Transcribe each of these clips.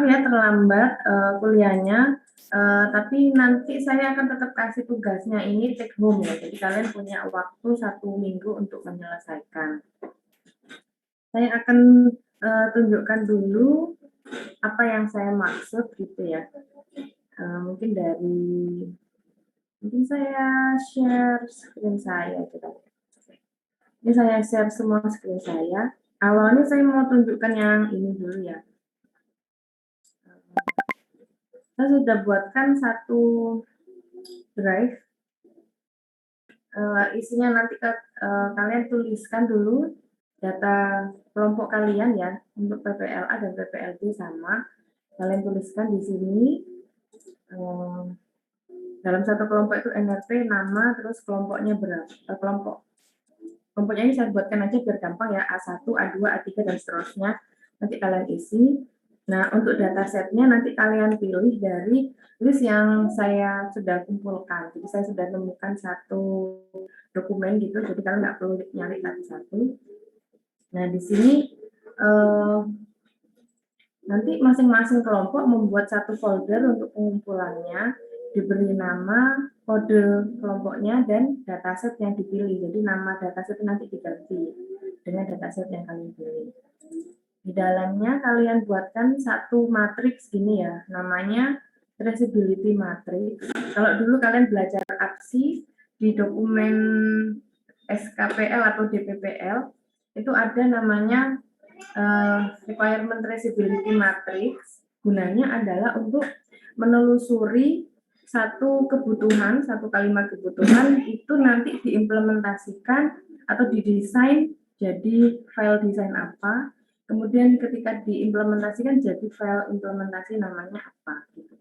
ya terlambat kuliahnya, tapi nanti saya akan tetap kasih tugasnya ini take home ya, jadi kalian punya waktu 1 minggu untuk menyelesaikan. Saya akan tunjukkan dulu apa yang saya maksud gitu ya. Mungkin saya share screen saya coba. Ini saya share semua screen saya. Awalnya saya mau tunjukkan yang ini dulu ya. Saya sudah buatkan satu drive. Isinya nanti kalian tuliskan dulu data kelompok kalian ya, untuk PPLA dan PPLB sama. Kalian tuliskan di sini. Dalam satu kelompok itu NRP, nama, terus kelompoknya berapa, kelompoknya ini saya buatkan aja biar gampang ya, A1, A2, A3, dan seterusnya. Nanti kalian isi. Nah, untuk datasetnya nanti kalian pilih dari list yang saya sudah kumpulkan. Jadi saya sudah temukan satu dokumen gitu, jadi kalian nggak perlu nyari satu-satu. Nah, di sini nanti masing-masing kelompok membuat satu folder untuk pengumpulannya, diberi nama, kode kelompoknya, dan dataset yang dipilih. Jadi nama dataset nanti diganti dengan dataset yang kalian pilih. Di dalamnya kalian buatkan satu matriks gini ya, namanya traceability matrix. Kalau dulu kalian belajar APSI di dokumen SKPL atau DPPL, itu ada namanya requirement traceability matrix. Gunanya adalah untuk menelusuri satu kebutuhan, satu kalimat kebutuhan itu nanti diimplementasikan atau didesain jadi file desain apa, kemudian ketika diimplementasikan jadi file implementasi namanya apa gitu.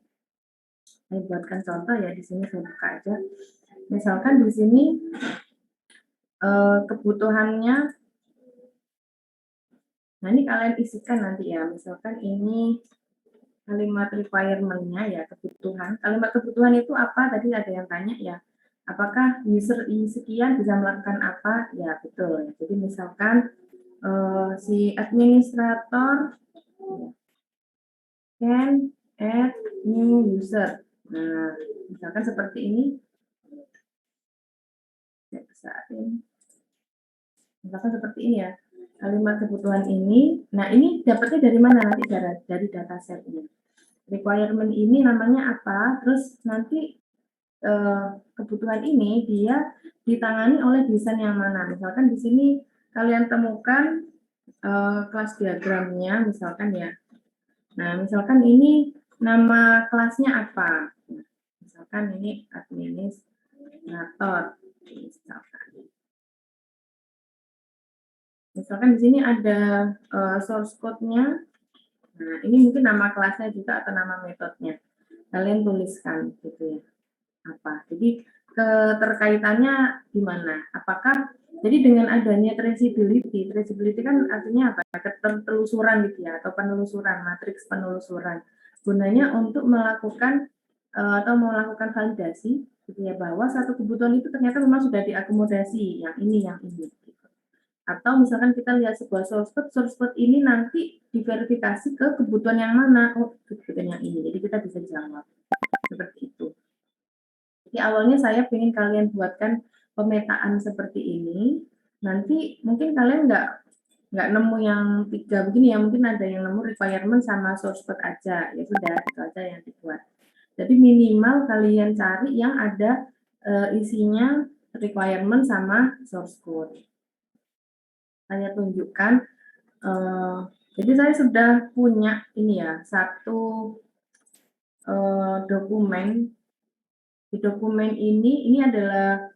Saya buatkan contoh ya, di sini saya buka aja. Misalkan di sini kebutuhannya, nah ini kalian isikan nanti ya, misalkan ini kalimat requirement-nya ya, kebutuhan. Kalimat kebutuhan itu apa? Tadi ada yang tanya ya, apakah user ini sekian bisa melakukan apa? Ya betul. Jadi misalkan si administrator can add new user. Nah, misalkan seperti ini. Misalkan seperti ini ya, kalimat kebutuhan ini. Nah, ini dapatnya dari mana nanti? Dari datasetnya. Requirement ini namanya apa? Terus nanti kebutuhan ini dia ditangani oleh desain yang mana? Misalkan di sini kalian temukan kelas diagramnya, misalkan ya. Nah, misalkan ini nama kelasnya apa? Misalkan ini administrator. Misalkan di sini ada source code-nya. Nah, ini mungkin nama kelasnya juga atau nama metodenya. Kalian tuliskan gitu ya. Apa? Jadi keterkaitannya gimana? Apakah jadi dengan adanya traceability kan artinya apa? Ketelusuran gitu ya, atau penelusuran, matriks penelusuran. Gunanya untuk melakukan atau melakukan validasi gitu ya, bahwa satu kebutuhan itu ternyata memang sudah diakomodasi yang ini. Gitu. Atau misalkan kita lihat sebuah source code ini nanti diverifikasi ke kebutuhan yang mana? Oh, kebutuhan yang ini. Jadi kita bisa jawab seperti itu. Jadi awalnya saya ingin kalian buatkan pemetaan seperti ini. Nanti mungkin kalian nggak nemu yang 3 begini ya, mungkin ada yang nemu requirement sama source code aja. Ya sudah, itu aja yang dibuat. Jadi minimal kalian cari yang ada isinya requirement sama source code. Saya tunjukkan. Jadi saya sudah punya ini ya, satu dokumen. Di dokumen ini adalah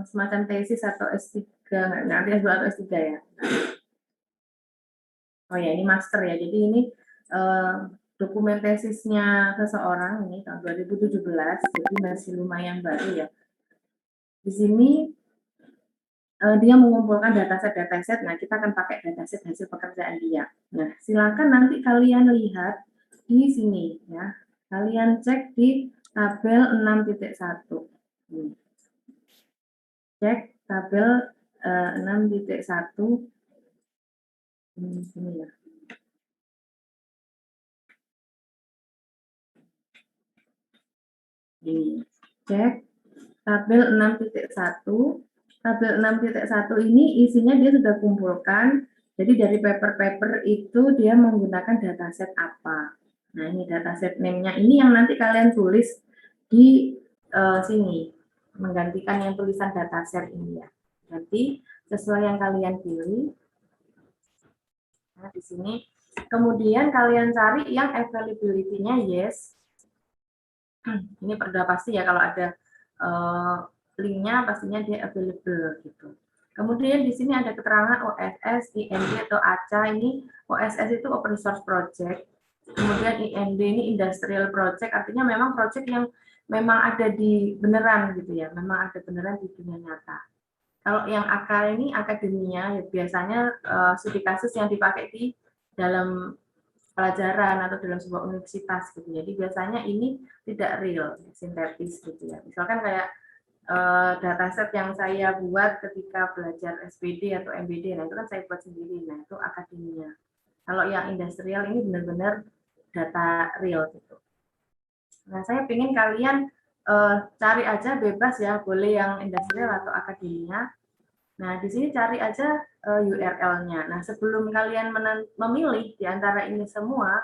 semacam tesis atau S3, nanti S2 atau S3 ya. Oh ya, ini master ya. Jadi ini dokumen tesisnya seseorang ini tahun 2017, jadi masih lumayan baru ya. Di sini dia mengumpulkan dataset. Nah, kita akan pakai dataset hasil pekerjaan dia. Nah, silakan nanti kalian lihat di sini ya. Kalian cek di tabel 6.1. Cek tabel 6.1. Sini ya. Ini, cek tabel 6.1. Tabel 6.1 ini isinya dia sudah kumpulkan. Jadi dari paper-paper itu dia menggunakan dataset apa. Nah, ini dataset name-nya. Ini yang nanti kalian tulis di sini. Menggantikan yang tulisan dataset ini ya. Nanti sesuai yang kalian pilih. Nah, di sini. Kemudian kalian cari yang availability-nya yes. Ini sudah pasti ya kalau ada linknya pastinya dia available gitu. Kemudian di sini ada keterangan OSS, IND atau ACA. Ini OSS itu open source project. Kemudian IND ini industrial project, artinya memang project yang memang ada di beneran gitu ya, memang ada beneran di dunia nyata. Kalau yang AK ini akademia, ya biasanya studi kasus yang dipakai di dalam pelajaran atau dalam sebuah universitas gitu. Jadi biasanya ini tidak real, sintetis gitu ya. Misalkan kayak dataset yang saya buat ketika belajar SPD atau MBD, nah itu kan saya buat sendiri, nah itu akademia. Kalau yang industrial ini benar-benar data real gitu. Nah saya ingin kalian cari aja bebas ya, boleh yang industrial atau akademia. Nah di sini cari aja URL-nya. Nah sebelum kalian memilih di antara ini semua,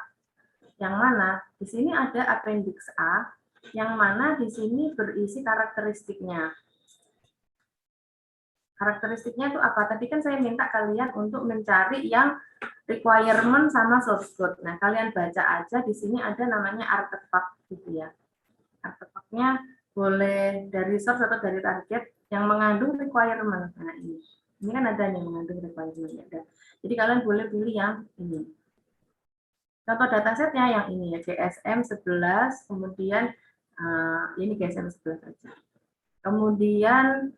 yang mana di sini ada appendix A, yang mana di sini berisi karakteristiknya. Karakteristiknya itu apa? Tadi kan saya minta kalian untuk mencari yang requirement sama source code. Nah, kalian baca aja di sini ada namanya artefact gitu ya. Artefaknya boleh dari source atau dari target yang mengandung requirement. Nah, ini kan ada nih mengandung requirement ya. Jadi kalian boleh pilih yang ini. Contoh datasetnya yang ini ya, GSM 11, kemudian ini GSM 11 aja. Kemudian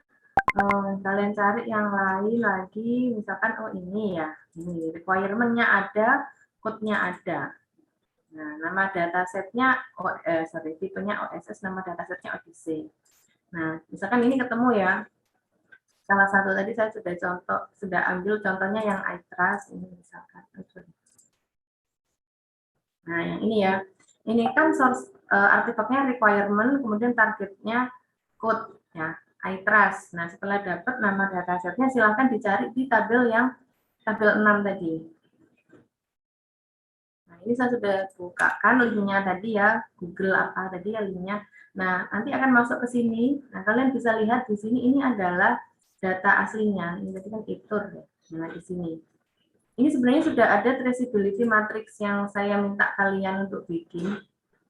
kalian cari yang lain lagi, misalkan oh ini ya, ini requirement-nya ada, code-nya ada. Nah, nama datasetnya tipenya OSS, nama datasetnya ODC. Nah, misalkan ini ketemu ya. Salah satu tadi saya sudah ambil contohnya yang iTrust ini misalkan. Nah, yang ini ya. Ini kan source artefaknya requirement, kemudian targetnya code ya, iTrust. Nah, setelah dapat nama datasetnya silahkan dicari di tabel 6 tadi. Nah, ini saya sudah bukakan linknya tadi ya, Google apa tadi ya linknya. Nah, nanti akan masuk ke sini. Nah, kalian bisa lihat di sini ini adalah data aslinya. Ini tadi kan itur ya. Nah, di sini. Ini sebenarnya sudah ada traceability matrix yang saya minta kalian untuk bikin.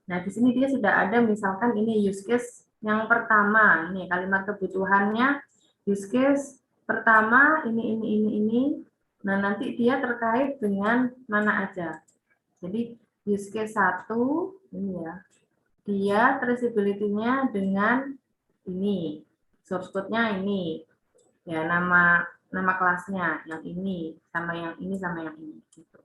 Nah, di sini dia sudah ada misalkan ini use case yang pertama, ini kalimat kebutuhannya use case pertama ini. Nah, nanti dia terkait dengan mana aja. Jadi use case 1 ini ya. Dia traceability-nya dengan ini. Source code-nya ini. Ya, nama kelasnya yang ini sama yang ini sama yang ini gitu.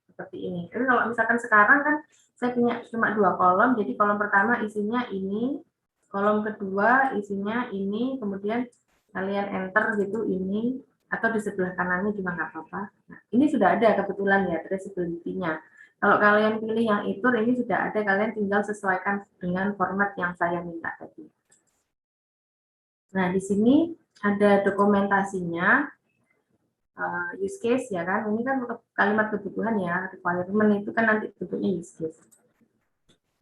Seperti ini. Tapi kalau misalkan sekarang kan saya punya cuma 2 kolom, jadi kolom pertama isinya ini, kolom kedua isinya ini, kemudian kalian enter gitu ini, atau di sebelah kanannya juga nggak apa-apa. Nah, ini sudah ada kebetulan ya traceability-nya. Kalau kalian pilih yang itu, ini sudah ada, kalian tinggal sesuaikan dengan format yang saya minta tadi. Nah, di sini ada dokumentasinya, use case ya kan, ini kan kalimat kebutuhan ya, requirement itu kan nanti bentuknya use case.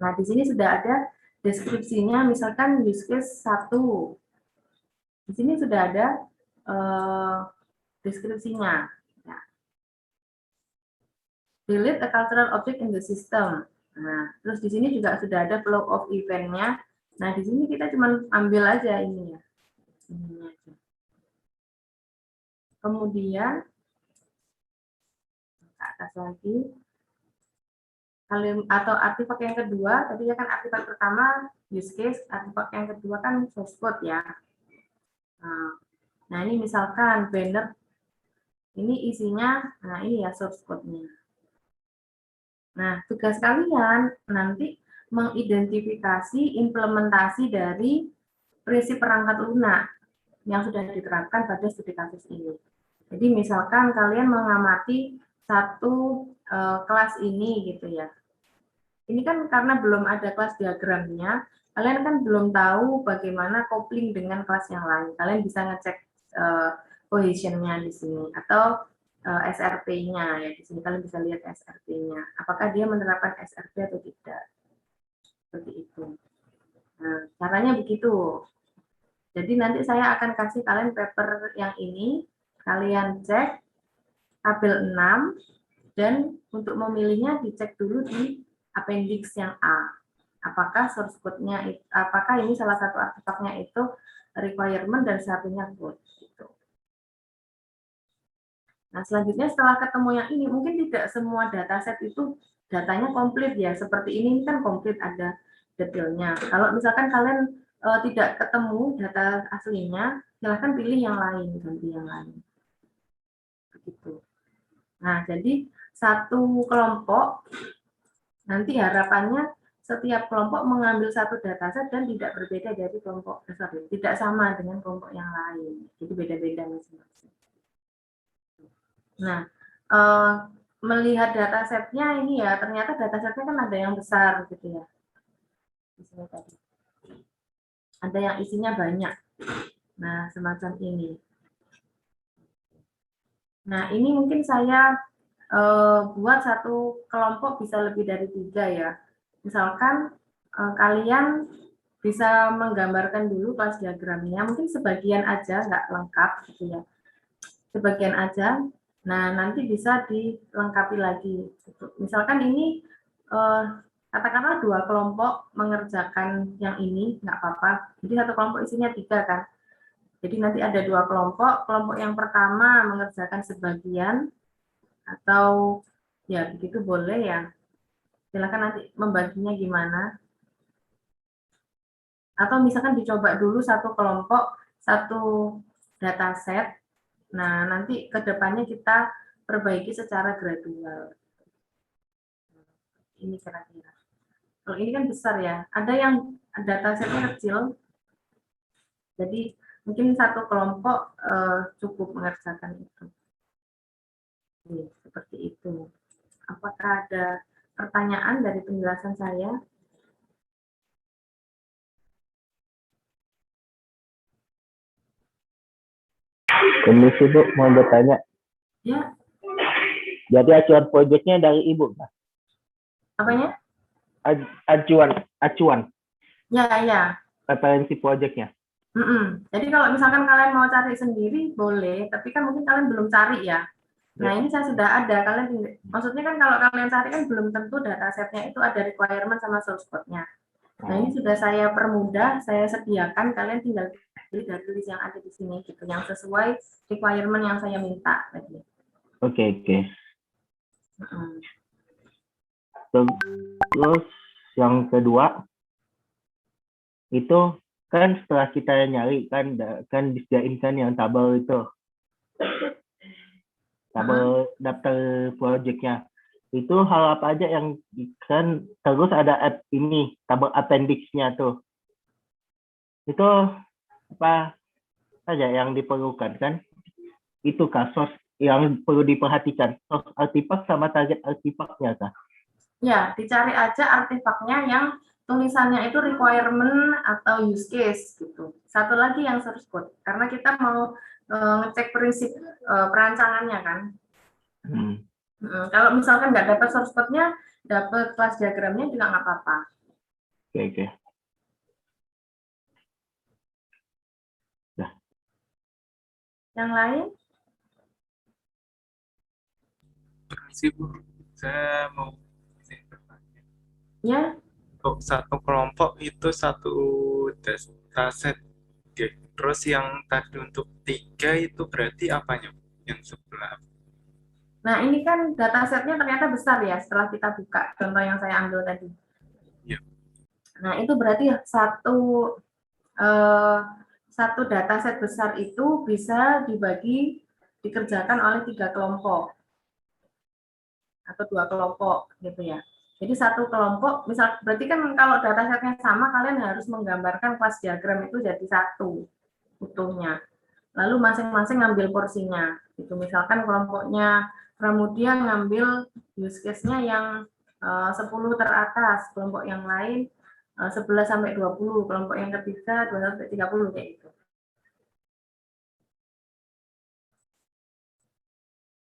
Nah, di sini sudah ada deskripsinya, misalkan use case 1. Di sini sudah ada deskripsinya. Ya. Delete a cultural object in the system. Nah, terus di sini juga sudah ada flow of event-nya. Nah, di sini kita cuma ambil aja ini ya. Ini aja. Kemudian ke atas lagi. Atau artefak yang kedua, tadi ya kan artefak pertama use case, artefak yang kedua kan source code ya. Nah, ini misalkan banner, ini isinya, nah ini ya source code-nya. Nah, tugas kalian nanti mengidentifikasi implementasi dari prinsip perangkat lunak yang sudah diterapkan pada studi kasus ini. Jadi misalkan kalian mengamati satu kelas ini gitu ya. ini kan karena belum ada kelas diagramnya, kalian kan belum tahu bagaimana kopling dengan kelas yang lain. Kalian bisa ngecek cohesion-nya di sini atau SRP-nya ya, di sini kalian bisa lihat SRP-nya. Apakah dia menerapkan SRP atau tidak? Seperti itu. Nah, caranya begitu. Jadi nanti saya akan kasih kalian paper yang ini, kalian cek tabel 6, dan untuk memilihnya dicek dulu di appendix yang A. Apakah source code-nya, apakah ini salah satu artefaknya itu requirement dan satunya code. Gitu. Nah, selanjutnya setelah ketemu yang ini, mungkin tidak semua dataset itu datanya komplit ya. Seperti ini kan komplit, ada detailnya. Kalau misalkan kalian tidak ketemu data aslinya, silahkan pilih yang lain, ganti yang lain. Begitu. Nah, jadi satu kelompok, nanti harapannya setiap kelompok mengambil satu dataset dan tidak berbeda dari kelompok, tidak sama dengan kelompok yang lain. Jadi beda-beda masing-masing. Nah, melihat datasetnya ini ya, ternyata datasetnya kan ada yang besar gitu ya. Di sini tadi. Ada yang isinya banyak. Nah, semacam ini. Nah, ini mungkin saya buat satu kelompok bisa lebih dari 3 ya. Misalkan kalian bisa menggambarkan dulu kelas diagramnya, mungkin sebagian aja, nggak lengkap gitu ya. Sebagian aja, nah nanti bisa dilengkapi lagi. Misalkan ini katakanlah 2 kelompok mengerjakan yang ini, nggak apa-apa. Jadi satu kelompok isinya 3 kan. Jadi nanti ada 2 kelompok, kelompok yang pertama mengerjakan sebagian, atau ya begitu boleh ya. Silakan nanti membaginya gimana. Atau misalkan dicoba dulu satu kelompok, satu dataset. Nah, nanti ke depannya kita perbaiki secara gradual. Ini kira-kira. Kalau ini kan besar ya. Ada yang datasetnya kecil. Jadi mungkin satu kelompok cukup mengerjakan itu. Seperti itu. Apakah ada pertanyaan dari penjelasan saya? Komisi Bu, mau bertanya. Ya. Jadi acuan proyeknya dari Ibu, Pak? Apanya? Acuan. Ya. Referensi proyeknya. Jadi kalau misalkan kalian mau cari sendiri boleh, tapi kan mungkin kalian belum cari ya. Nah, ini saya sudah ada. Maksudnya kan kalau kalian cari kan belum tentu datasetnya itu ada requirement sama source code-nya. Nah, ini sudah saya permudah, saya sediakan, kalian tinggal pilih dari list yang ada di sini gitu, yang sesuai requirement yang saya minta tadi. Oke. Terus yang kedua itu kan setelah kita nyari kan disediain kan yang tabel itu, tabel daftar proyeknya. Itu hal apa aja yang kan, terus ada ini tabel appendix-nya tuh. Itu apa saja yang diperlukan kan? Itu kasus yang perlu diperhatikan, source artifak sama target artifaknya kah? Ya, dicari aja artefaknya yang tulisannya itu requirement atau use case gitu. Satu lagi yang source code, karena kita mau ngecek prinsip perancangannya kan. Kalau misalkan nggak dapat source code-nya, dapat kelas diagramnya juga nggak apa-apa. Oke. Nah. Yang lain? Permisi Bu, saya mau bertanya. Ya. Untuk satu kelompok itu satu dataset, terus yang tadi untuk 3 itu berarti apanya Bu? Yang sebelah? Nah, ini kan datasetnya ternyata besar ya setelah kita buka contoh yang saya ambil tadi. Ya. Nah, itu berarti satu dataset besar itu bisa dikerjakan oleh 3 kelompok atau 2 kelompok gitu ya. Jadi satu kelompok, berarti kan kalau datasetnya sama, kalian harus menggambarkan kelas diagram itu jadi satu utuhnya. Lalu masing-masing ngambil porsinya. Itu misalkan kelompoknya Pramudia ngambil use case-nya yang 10 teratas, kelompok yang lain 11 sampai 20, kelompok yang ketiga 20 sampai 30 kayak gitu.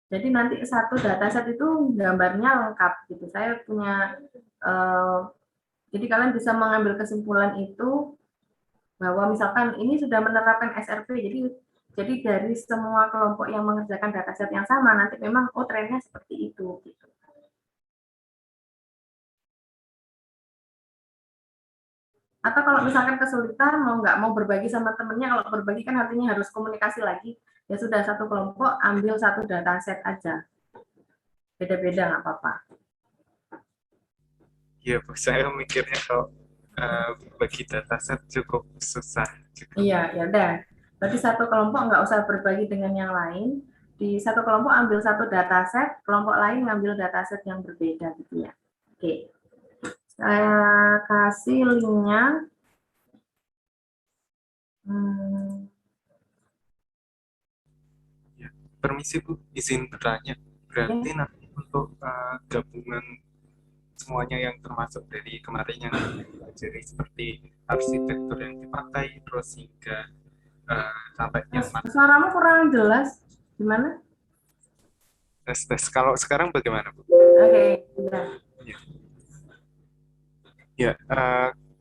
Jadi nanti satu dataset itu gambarnya lengkap gitu. Saya punya jadi kalian bisa mengambil kesimpulan itu bahwa misalkan ini sudah menerapkan SRP, jadi dari semua kelompok yang mengerjakan dataset yang sama nanti memang trennya seperti itu gitu. Atau kalau misalkan kesulitan nggak mau berbagi sama temennya, kalau berbagi kan artinya harus komunikasi lagi, ya sudah satu kelompok ambil satu dataset aja, beda-beda nggak apa-apa. Iya, Bu, saya mikirnya kalau bagi dataset cukup susah juga. Iya, ya udah. Berarti satu kelompok nggak usah berbagi dengan yang lain. Di satu kelompok ambil satu dataset, kelompok lain ngambil dataset yang berbeda gitu ya. Oke. Saya kasih linknya. Ya. Permisi Bu, izin bertanya. Berarti nanti untuk gabungan semuanya yang termasuk dari kemarin yang dipelajari seperti arsitektur yang dipakai, terus hingga sampai yang Suaramu kurang jelas. Gimana? tes. Kalau sekarang bagaimana Bu? Oke, udah. Ya,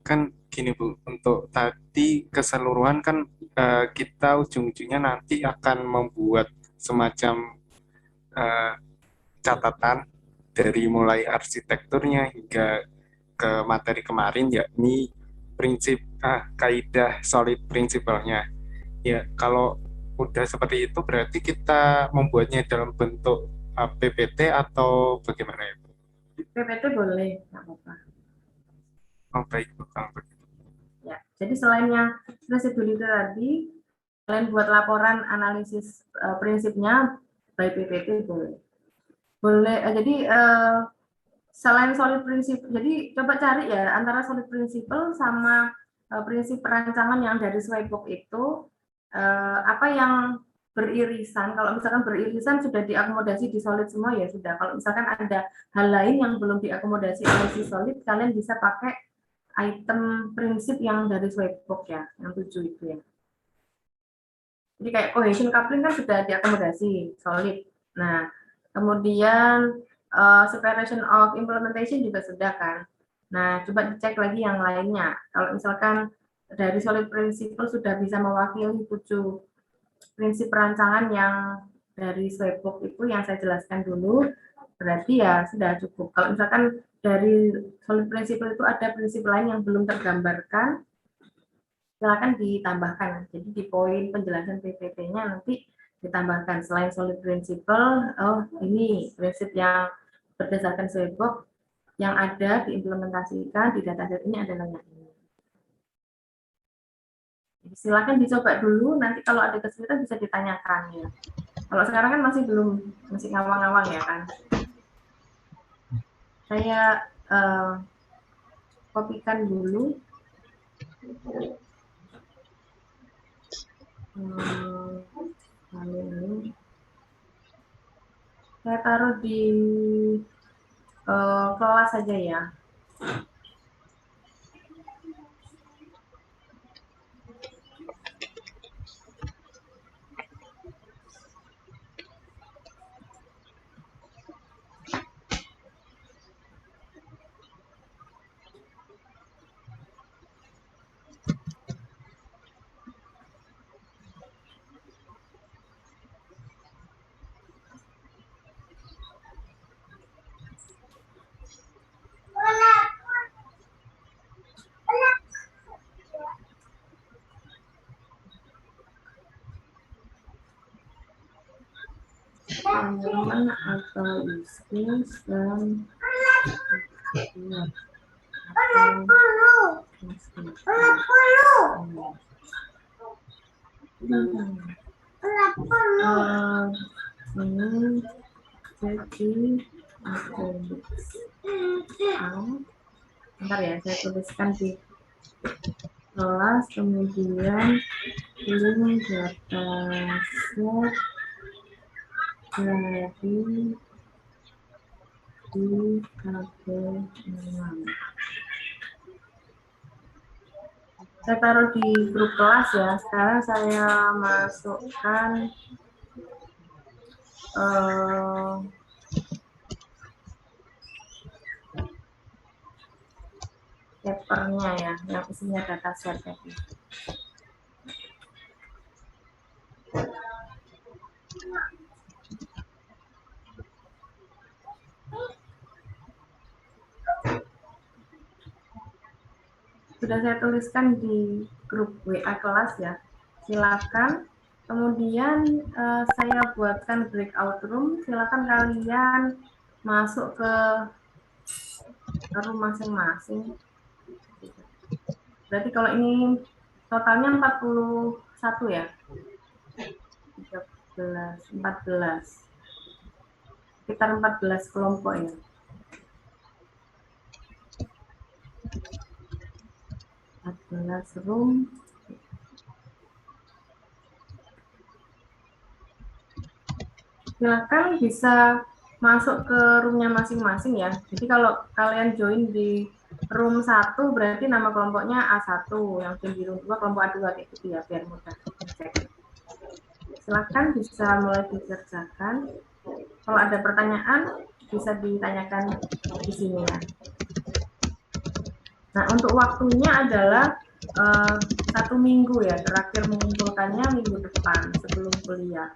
kan gini Bu, untuk tadi keseluruhan kan kita ujung-ujungnya nanti akan membuat semacam catatan dari mulai arsitekturnya hingga ke materi kemarin, yakni prinsip kaidah solid prinsipalnya. Ya, kalau udah seperti itu berarti kita membuatnya dalam bentuk PPT atau bagaimana ya Bu? PPT boleh, nggak apa-apa. Oh baik Bu, kalau begitu. Ya, jadi selain yang traceability tadi, kalian buat laporan analisis prinsipnya by PPT boleh. Jadi selain solid prinsip, jadi coba cari ya antara solid principle sama prinsip perancangan yang dari Swaybook itu apa yang beririsan. Kalau misalkan beririsan sudah diakomodasi di solid semua ya sudah. Kalau misalkan ada hal lain yang belum diakomodasi oleh si solid, kalian bisa pakai item prinsip yang dari Swaybook ya, yang 7 itu ya. Jadi kayak cohesion coupling kan sudah diakomodasi solid. Nah, kemudian separation of implementation juga sudah kan. Nah, coba dicek lagi yang lainnya. Kalau misalkan dari solid principle sudah bisa mewakili 7 prinsip perancangan yang dari Swaybook itu yang saya jelaskan dulu, berarti ya sudah cukup. Kalau misalkan dari solid principle itu ada prinsip lain yang belum tergambarkan, silakan ditambahkan. Jadi di poin penjelasan PPT-nya nanti ditambahkan selain solid principle, oh ini prinsip yang berdasarkan Swaybook yang ada diimplementasikan di dataset ini adalah yang ini. Jadi silakan dicoba dulu, nanti kalau ada kesulitan bisa ditanyakan ya. Kalau sekarang kan masih ngawang-ngawang ya kan. Saya kopikan dulu. Lalu ini saya taruh di kelas saja ya. Teman atau bisnis dan ini jadi bentar ya, saya tuliskan di kelas, kemudian link dataset dari Dibagi 6. Saya taruh di grup kelas ya. Sekarang saya masukkan papernya ya, yang isinya data set tadi. Sudah saya tuliskan di grup WA kelas ya. Silakan. Kemudian saya buatkan breakout room. Silakan kalian masuk ke room masing-masing. Berarti kalau ini totalnya 41 ya. 13, 14. Sekitar 14 kelompok ya. Room. Silakan bisa masuk ke roomnya masing-masing ya. Jadi kalau kalian join di room 1 berarti nama kelompoknya A1, yang di room 2 kelompok A2 kayak gitu ya, biar mudah cek. Silakan bisa mulai dikerjakan. Kalau ada pertanyaan bisa ditanyakan di sini ya. Nah, untuk waktunya adalah 1 minggu ya, terakhir mengumpulkannya minggu depan sebelum kuliah.